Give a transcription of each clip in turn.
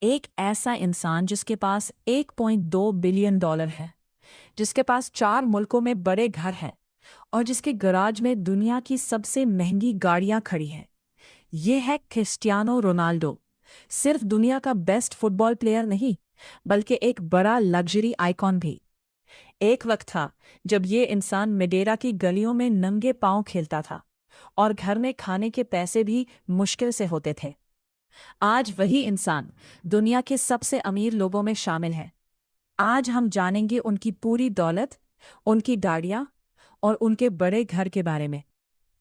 एक ऐसा इंसान जिसके पास 1.2 बिलियन डॉलर है, जिसके पास 4 मुल्कों में बड़े घर हैं और जिसके गराज में दुनिया की सबसे महंगी गाड़ियां खड़ी हैं। ये है क्रिस्टियानो रोनाल्डो। सिर्फ दुनिया का बेस्ट फुटबॉल प्लेयर नहीं, बल्कि एक बड़ा लग्जरी आइकॉन भी। एक वक्त था जब ये इंसान मेडेरा की गलियों में नंगे पांव खेलता था और घर में खाने के पैसे भी मुश्किल से होते थे। आज वही इंसान दुनिया के सबसे अमीर लोगों में शामिल है। आज हम जानेंगे उनकी पूरी दौलत, उनकी गाड़ियां और उनके बड़े घर के बारे में।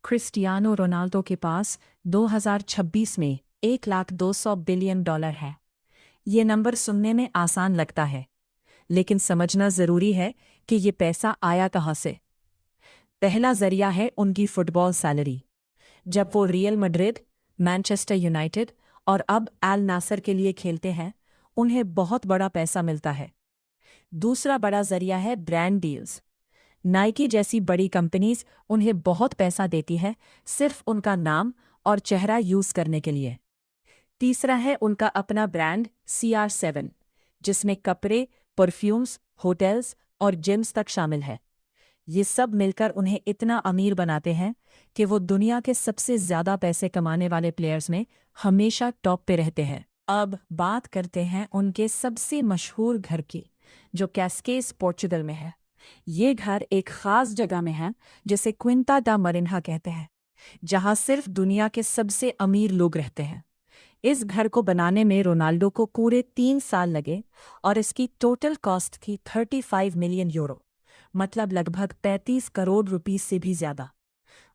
क्रिस्टियानो रोनाल्डो के पास 2026 में 1,200 बिलियन डॉलर है। ये नंबर सुनने में आसान लगता है, लेकिन समझना जरूरी है कि ये पैसा आया कहाँ से। पहला जरिया है उनकी फुटबॉल सैलरी। जब वो रियल मैड्रिड, मैनचेस्टर यूनाइटेड और अब एल नासर के लिए खेलते हैं, उन्हें बहुत बड़ा पैसा मिलता है। दूसरा बड़ा जरिया है ब्रांड डील्स। नाइकी जैसी बड़ी कंपनीज उन्हें बहुत पैसा देती है, सिर्फ उनका नाम और चेहरा यूज करने के लिए। तीसरा है उनका अपना ब्रांड CR7, जिसमें कपड़े, परफ्यूम्स, होटल्स और जिम्स तक शामिल है। ये सब मिलकर उन्हें इतना अमीर बनाते हैं कि वो दुनिया के सबसे ज्यादा पैसे कमाने वाले प्लेयर्स में हमेशा टॉप पे रहते हैं। अब बात करते हैं उनके सबसे मशहूर घर की, जो कैस्केस पोर्चुगल में है। ये घर एक खास जगह में है, जिसे क्विंटा दा मरिन्हा कहते हैं, जहां सिर्फ दुनिया के सबसे अमीर लोग रहते हैं। इस घर को बनाने में रोनाल्डो को पूरे 3 साल लगे और इसकी टोटल कॉस्ट थी 35 मिलियन यूरो, मतलब लगभग 35 करोड़ रुपीस से भी ज्यादा।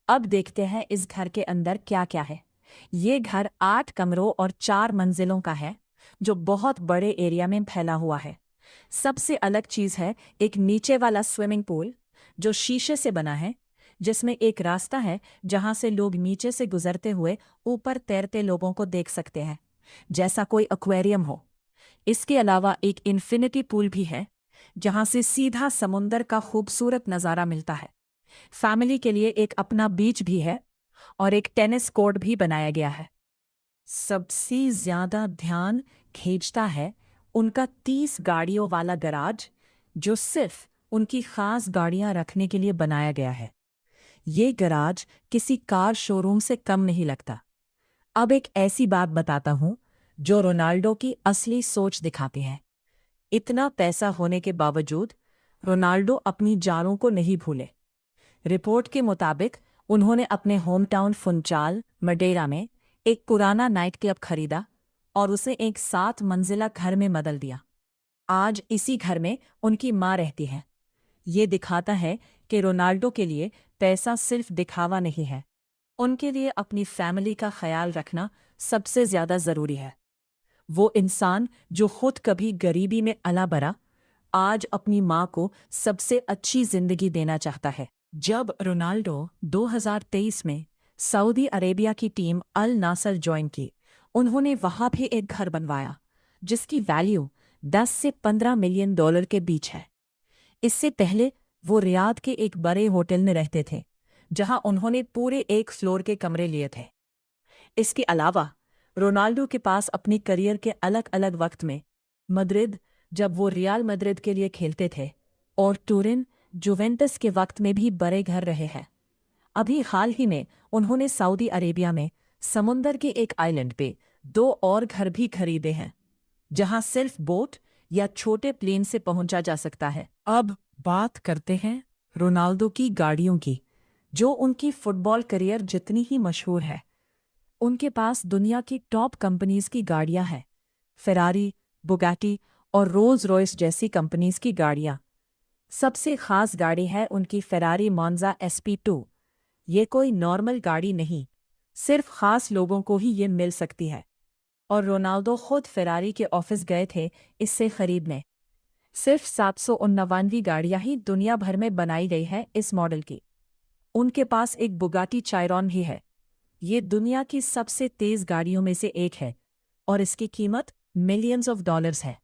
अब देखते हैं इस घर के अंदर क्या क्या है। ये घर 8 कमरों और 4 मंजिलों का है, जो बहुत बड़े एरिया में फैला हुआ है। सबसे अलग चीज है एक नीचे वाला स्विमिंग पूल, जो शीशे से बना है, जिसमें एक रास्ता है जहां से लोग नीचे से गुजरते हुए ऊपर तैरते लोगों को देख सकते हैं, जैसा कोई एक्वेरियम हो। इसके अलावा एक इन्फिनिटी पूल भी है, जहां से सीधा समुंदर का खूबसूरत नज़ारा मिलता है। फैमिली के लिए एक अपना बीच भी है और एक टेनिस कोर्ट भी बनाया गया है। सबसे ज्यादा ध्यान खींचता है उनका 30 गाड़ियों वाला गराज, जो सिर्फ उनकी खास गाड़ियां रखने के लिए बनाया गया है। ये गराज किसी कार शोरूम से कम नहीं लगता। अब एक ऐसी बात बताता हूं जो रोनाल्डो की असली सोच दिखाती है। इतना पैसा होने के बावजूद रोनाल्डो अपनी जारों को नहीं भूले। रिपोर्ट के मुताबिक उन्होंने अपने होम टाउन फुनचाल, मडेरा में एक पुराना नाइट क्लब खरीदा और उसे एक 7 मंजिला घर में बदल दिया। आज इसी घर में उनकी माँ रहती है। ये दिखाता है कि रोनाल्डो के लिए पैसा सिर्फ दिखावा नहीं है, उनके लिए अपनी फैमिली का ख्याल रखना सबसे ज्यादा जरूरी है। वो इंसान जो खुद कभी गरीबी में अला बरा, आज अपनी माँ को सबसे अच्छी जिंदगी देना चाहता है। जब रोनाल्डो 2023 में सऊदी अरेबिया की टीम अल नासर ज्वाइन की, उन्होंने वहां भी एक घर बनवाया, जिसकी वैल्यू 10 से 15 मिलियन डॉलर के बीच है। इससे पहले वो रियाद के एक बड़े होटल में रहते थे, जहां उन्होंने पूरे एक फ्लोर के कमरे लिए थे। इसके अलावा रोनाल्डो के पास अपनी करियर के अलग अलग वक्त में मद्रिद, जब वो रियल मैड्रिड के लिए खेलते थे, और टूरिन, जुवेंटस के वक्त में भी बड़े घर रहे हैं। अभी हाल ही में उन्होंने सऊदी अरेबिया में समुंदर के एक आइलैंड पे 2 और घर भी खरीदे हैं, जहां सिर्फ बोट या छोटे प्लेन से पहुंचा जा सकता है। अब बात करते हैं रोनाल्डो की गाड़ियों की, जो उनकी फुटबॉल करियर जितनी ही मशहूर है। उनके पास दुनिया की टॉप कंपनीज की गाड़ियां हैं। फेरारी, बुगाटी और रोल्स रॉयस जैसी कंपनीज की गाड़ियां। सबसे खास गाड़ी है उनकी फेरारी मोंजा SP2। ये कोई नॉर्मल गाड़ी नहीं, सिर्फ खास लोगों को ही ये मिल सकती है। और रोनाल्डो खुद फेरारी के ऑफिस गए थे इससे खरीदने। सिर्फ 799 गाड़ियां ही दुनिया भर में बनाई गई है इस मॉडल की। उनके पास एक बुगाटी चायरॉन भी है। ये दुनिया की सबसे तेज गाड़ियों में से एक है और इसकी कीमत मिलियंस ऑफ डॉलर्स है।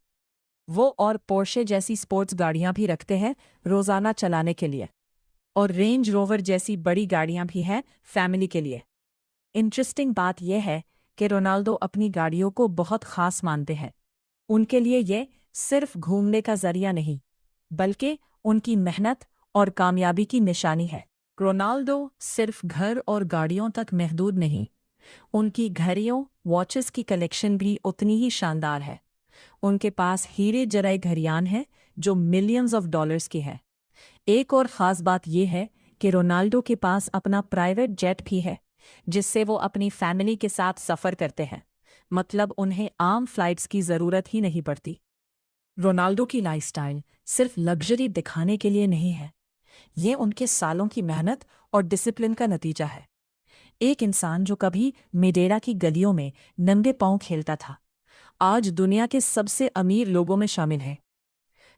वो और पोर्शे जैसी स्पोर्ट्स गाड़ियां भी रखते हैं रोजाना चलाने के लिए, और रेंज रोवर जैसी बड़ी गाड़ियां भी हैं फैमिली के लिए। इंटरेस्टिंग बात यह है कि रोनाल्डो अपनी गाड़ियों को बहुत खास मानते हैं। उनके लिए ये सिर्फ घूमने का जरिया नहीं, बल्कि उनकी मेहनत और कामयाबी की निशानी है। रोनाल्डो सिर्फ घर और गाड़ियों तक महदूद नहीं, उनकी घड़ियों वॉचेस की कलेक्शन भी उतनी ही शानदार है। उनके पास हीरे जड़े घड़ियां हैं जो मिलियंस ऑफ डॉलर्स की है। एक और ख़ास बात यह है कि रोनाल्डो के पास अपना प्राइवेट जेट भी है, जिससे वो अपनी फैमिली के साथ सफ़र करते हैं। मतलब उन्हें आम फ्लाइट्स की ज़रूरत ही नहीं पड़ती। रोनाल्डो की लाइफस्टाइल सिर्फ लग्जरी दिखाने के लिए नहीं है, ये उनके सालों की मेहनत और डिसिप्लिन का नतीजा है। एक इंसान जो कभी मेडेरा की गलियों में नंगे पांव खेलता था, आज दुनिया के सबसे अमीर लोगों में शामिल है।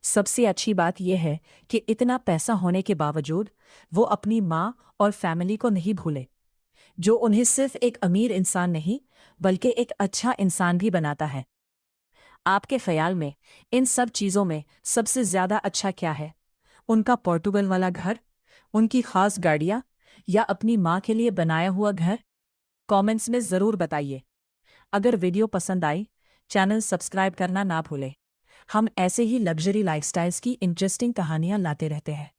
सबसे अच्छी बात यह है कि इतना पैसा होने के बावजूद वो अपनी माँ और फैमिली को नहीं भूले, जो उन्हें सिर्फ एक अमीर इंसान नहीं बल्कि एक अच्छा इंसान भी बनाता है। आपके ख्याल में इन सब चीज़ों में सबसे ज़्यादा अच्छा क्या है? उनका पोर्टुगल वाला घर, उनकी खास गाड़ियाँ, या अपनी माँ के लिए बनाया हुआ घर? कमेंट्स में ज़रूर बताइए। अगर वीडियो पसंद आई, चैनल सब्सक्राइब करना ना भूलें। हम ऐसे ही लग्जरी लाइफस्टाइल्स की इंटरेस्टिंग कहानियाँ लाते रहते हैं।